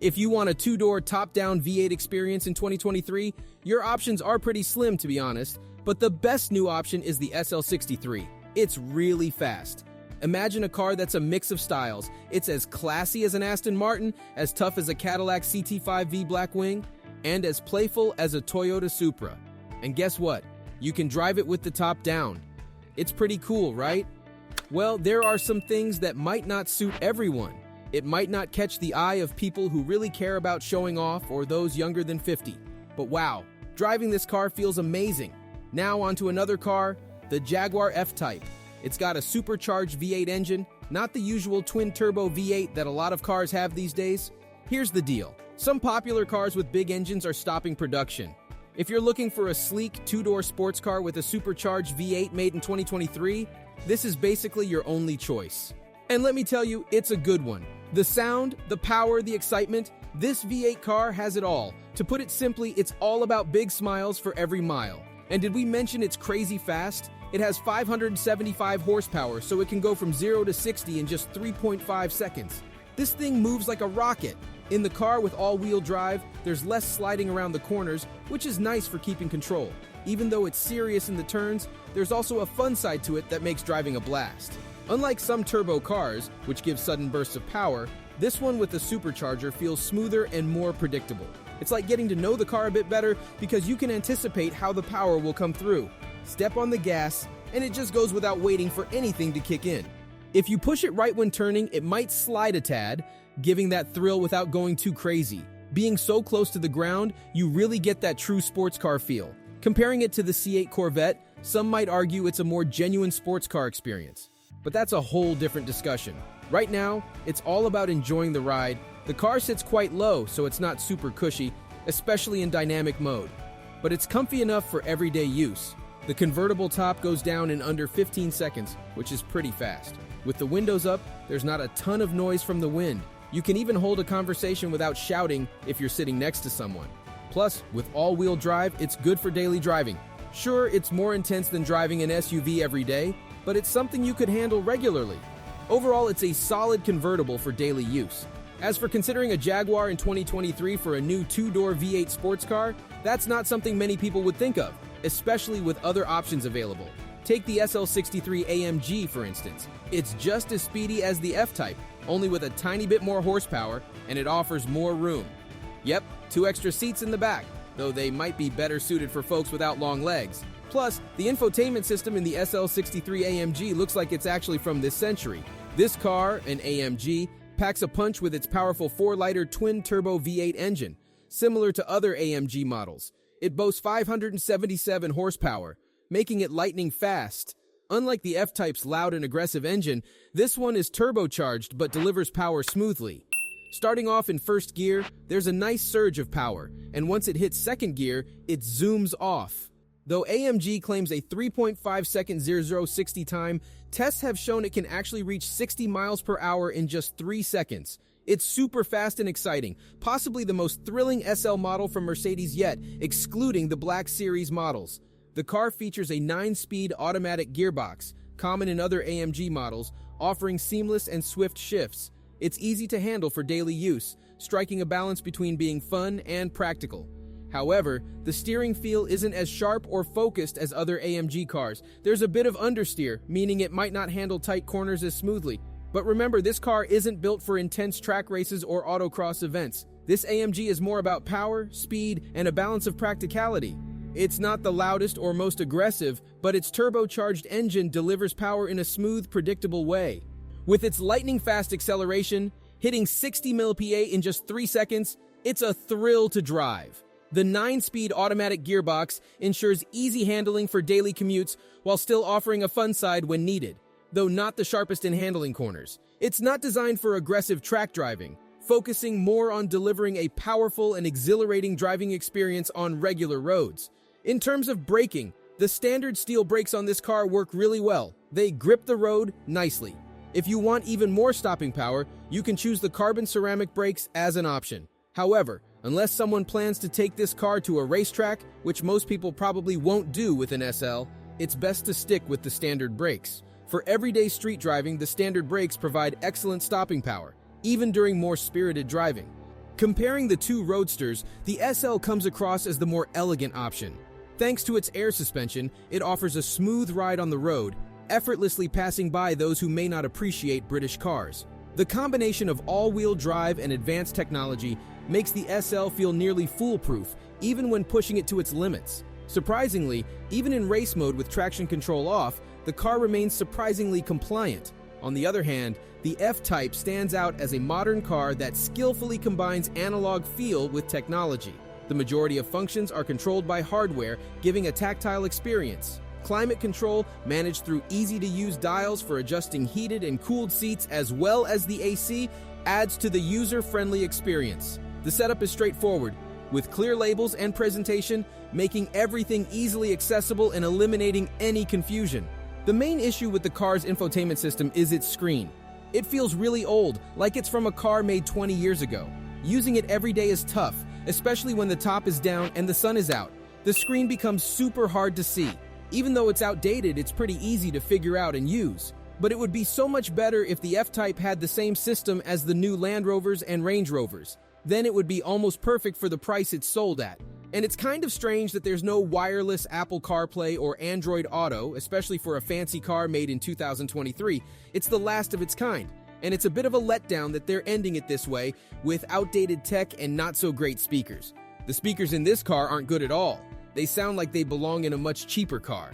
If you want a two-door top-down V8 experience in 2023, your options are pretty slim to be honest, but the best new option is the SL63. It's really fast. Imagine a car that's a mix of styles. It's as classy as an Aston Martin, as tough as a Cadillac CT5V Blackwing, and as playful as a Toyota Supra. And guess what? You can drive it with the top down. It's pretty cool, right? Well, there are some things that might not suit everyone. It might not catch the eye of people who really care about showing off or those younger than 50. But wow, driving this car feels amazing. Now onto another car, the Jaguar F-Type. It's got a supercharged V8 engine, not the usual twin-turbo V8 that a lot of cars have these days. Here's the deal. Some popular cars with big engines are stopping production. If you're looking for a sleek, two-door sports car with a supercharged V8 made in 2023, this is basically your only choice. And let me tell you, it's a good one. The sound, the power, the excitement, this V8 car has it all. To put it simply, it's all about big smiles for every mile. And did we mention it's crazy fast? It has 575 horsepower, so it can go from 0 to 60 in just 3.5 seconds. This thing moves like a rocket. In the car with all-wheel drive, there's less sliding around the corners, which is nice for keeping control. Even though it's serious in the turns, there's also a fun side to it that makes driving a blast. Unlike some turbo cars, which give sudden bursts of power, this one with the supercharger feels smoother and more predictable. It's like getting to know the car a bit better because you can anticipate how the power will come through. Step on the gas, and it just goes without waiting for anything to kick in. If you push it right when turning, it might slide a tad, giving that thrill without going too crazy. Being so close to the ground, you really get that true sports car feel. Comparing it to the C8 Corvette, some might argue it's a more genuine sports car experience. But that's a whole different discussion. Right now, it's all about enjoying the ride. The car sits quite low, so it's not super cushy, especially in dynamic mode. But it's comfy enough for everyday use. The convertible top goes down in under 15 seconds, which is pretty fast. With the windows up, there's not a ton of noise from the wind. You can even hold a conversation without shouting if you're sitting next to someone. Plus, with all-wheel drive, it's good for daily driving. Sure, it's more intense than driving an SUV every day, but it's something you could handle regularly. Overall, it's a solid convertible for daily use. As for considering a Jaguar in 2023 for a new two-door V8 sports car, that's not something many people would think of, especially with other options available. Take the SL63 AMG, for instance. It's just as speedy as the F-Type, only with a tiny bit more horsepower, and it offers more room. Yep, 2 extra seats in the back, though they might be better suited for folks without long legs. Plus, the infotainment system in the SL63 AMG looks like it's actually from this century. This car, an AMG, packs a punch with its powerful 4-liter twin-turbo V8 engine, similar to other AMG models. It boasts 577 horsepower, making it lightning fast. Unlike the F-Type's loud and aggressive engine, this one is turbocharged but delivers power smoothly. Starting off in first gear, there's a nice surge of power, and once it hits second gear, it zooms off. Though AMG claims a 3.5-second 0-60 time, tests have shown it can actually reach 60 miles per hour in just 3 seconds. It's super fast and exciting, possibly the most thrilling SL model from Mercedes yet, excluding the Black Series models. The car features a 9-speed automatic gearbox, common in other AMG models, offering seamless and swift shifts. It's easy to handle for daily use, striking a balance between being fun and practical. However, the steering feel isn't as sharp or focused as other AMG cars. There's a bit of understeer, meaning it might not handle tight corners as smoothly. But remember, this car isn't built for intense track races or autocross events. This AMG is more about power, speed, and a balance of practicality. It's not the loudest or most aggressive, but its turbocharged engine delivers power in a smooth, predictable way. With its lightning-fast acceleration, hitting 60 mph in just 3 seconds, it's a thrill to drive. The 9-speed automatic gearbox ensures easy handling for daily commutes while still offering a fun side when needed, though not the sharpest in handling corners. It's not designed for aggressive track driving, focusing more on delivering a powerful and exhilarating driving experience on regular roads. In terms of braking, the standard steel brakes on this car work really well. They grip the road nicely. If you want even more stopping power, you can choose the carbon ceramic brakes as an option. However, unless someone plans to take this car to a racetrack, which most people probably won't do with an SL, it's best to stick with the standard brakes. For everyday street driving, the standard brakes provide excellent stopping power, even during more spirited driving. Comparing the two roadsters, the SL comes across as the more elegant option. Thanks to its air suspension, it offers a smooth ride on the road, effortlessly passing by those who may not appreciate British cars. The combination of all-wheel drive and advanced technology makes the SL feel nearly foolproof, even when pushing it to its limits. Surprisingly, even in race mode with traction control off, the car remains surprisingly compliant. On the other hand, the F-Type stands out as a modern car that skillfully combines analog feel with technology. The majority of functions are controlled by hardware, giving a tactile experience. Climate control, managed through easy-to-use dials for adjusting heated and cooled seats as well as the AC, adds to the user-friendly experience. The setup is straightforward, with clear labels and presentation, making everything easily accessible and eliminating any confusion. The main issue with the car's infotainment system is its screen. It feels really old, like it's from a car made 20 years ago. Using it every day is tough, especially when the top is down and the sun is out. The screen becomes super hard to see. Even though it's outdated, it's pretty easy to figure out and use. But it would be so much better if the F-Type had the same system as the new Land Rovers and Range Rovers. Then it would be almost perfect for the price it's sold at. And it's kind of strange that there's no wireless Apple CarPlay or Android Auto, especially for a fancy car made in 2023. It's the last of its kind. And it's a bit of a letdown that they're ending it this way, with outdated tech and not so great speakers. The speakers in this car aren't good at all. They sound like they belong in a much cheaper car.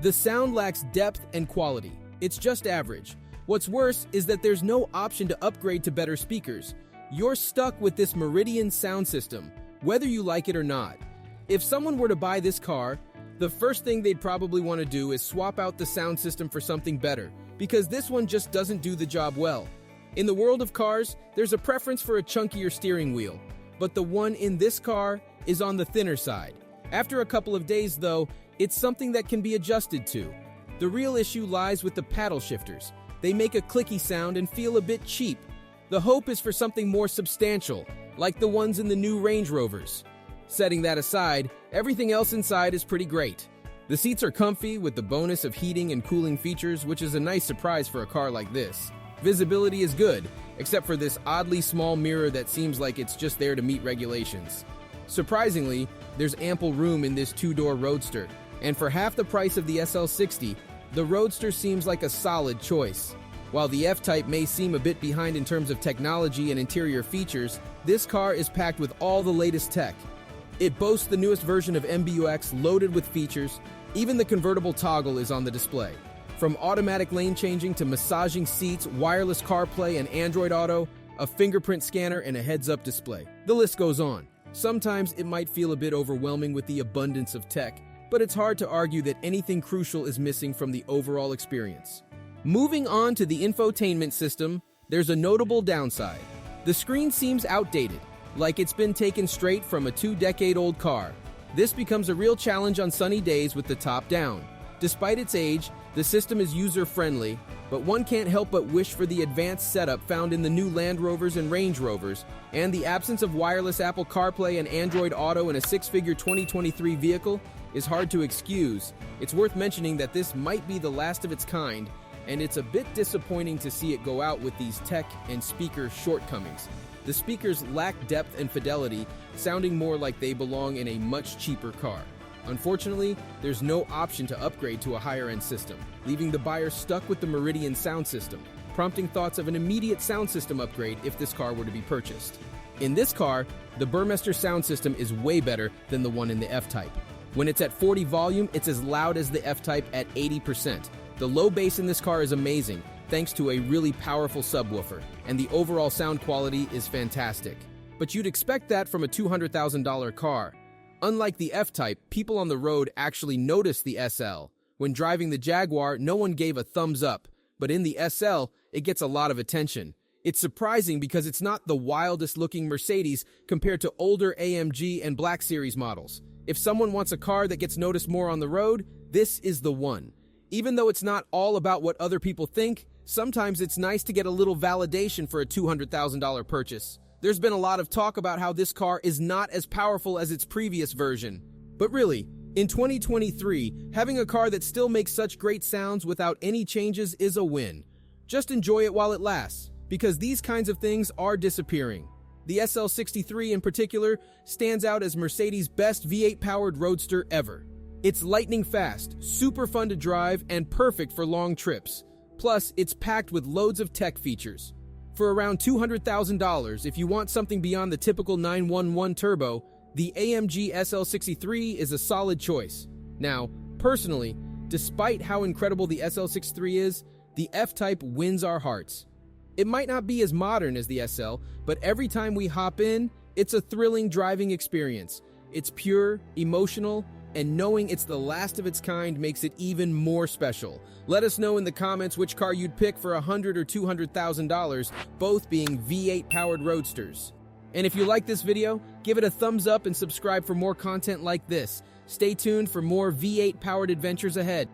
The sound lacks depth and quality. It's just average. What's worse is that there's no option to upgrade to better speakers. You're stuck with this Meridian sound system, whether you like it or not. If someone were to buy this car, the first thing they'd probably want to do is swap out the sound system for something better, because this one just doesn't do the job well. In the world of cars, there's a preference for a chunkier steering wheel, but the one in this car is on the thinner side. After a couple of days, though, it's something that can be adjusted to. The real issue lies with the paddle shifters. They make a clicky sound and feel a bit cheap. The hope is for something more substantial, like the ones in the new Range Rovers. Setting that aside, everything else inside is pretty great. The seats are comfy with the bonus of heating and cooling features, which is a nice surprise for a car like this. Visibility is good, except for this oddly small mirror that seems like it's just there to meet regulations. Surprisingly, there's ample room in this two-door Roadster, and for half the price of the SL60, the Roadster seems like a solid choice. While the F-Type may seem a bit behind in terms of technology and interior features, this car is packed with all the latest tech. It boasts the newest version of MBUX loaded with features. Even the convertible toggle is on the display. From automatic lane changing to massaging seats, wireless CarPlay and Android Auto, a fingerprint scanner, and a heads-up display. The list goes on. Sometimes it might feel a bit overwhelming with the abundance of tech, but it's hard to argue that anything crucial is missing from the overall experience. Moving on to the infotainment system, there's a notable downside. The screen seems outdated, like it's been taken straight from a 2-decade-old car. This becomes a real challenge on sunny days with the top down. Despite its age, the system is user-friendly, but one can't help but wish for the advanced setup found in the new Land Rovers and Range Rovers, and the absence of wireless Apple CarPlay and Android Auto in a six-figure 2023 vehicle is hard to excuse. It's worth mentioning that this might be the last of its kind, and it's a bit disappointing to see it go out with these tech and speaker shortcomings. The speakers lack depth and fidelity, sounding more like they belong in a much cheaper car. Unfortunately, there's no option to upgrade to a higher-end system, leaving the buyer stuck with the Meridian sound system, prompting thoughts of an immediate sound system upgrade if this car were to be purchased. In this car, the Burmester sound system is way better than the one in the F-Type. When it's at 40 volume, it's as loud as the F-Type at 80%. The low bass in this car is amazing, thanks to a really powerful subwoofer, and the overall sound quality is fantastic. But you'd expect that from a $200,000 car. Unlike the F-Type, people on the road actually notice the SL. When driving the Jaguar, no one gave a thumbs up, but in the SL, it gets a lot of attention. It's surprising because it's not the wildest-looking Mercedes compared to older AMG and Black Series models. If someone wants a car that gets noticed more on the road, this is the one. Even though it's not all about what other people think, sometimes it's nice to get a little validation for a $200,000 purchase. There's been a lot of talk about how this car is not as powerful as its previous version. But really, in 2023, having a car that still makes such great sounds without any changes is a win. Just enjoy it while it lasts, because these kinds of things are disappearing. The SL63 in particular stands out as Mercedes' best V8-powered roadster ever. It's lightning fast, super fun to drive, and perfect for long trips. Plus, it's packed with loads of tech features. For around $200,000, if you want something beyond the typical 911 turbo, the AMG SL63 is a solid choice. Now, personally, despite how incredible the SL63 is, the F-Type wins our hearts. It might not be as modern as the SL, but every time we hop in, it's a thrilling driving experience. It's pure, emotional, and knowing it's the last of its kind makes it even more special. Let us know in the comments which car you'd pick for $100,000 or $200,000, both being V8-powered roadsters. And if you like this video, give it a thumbs up and subscribe for more content like this. Stay tuned for more V8-powered adventures ahead.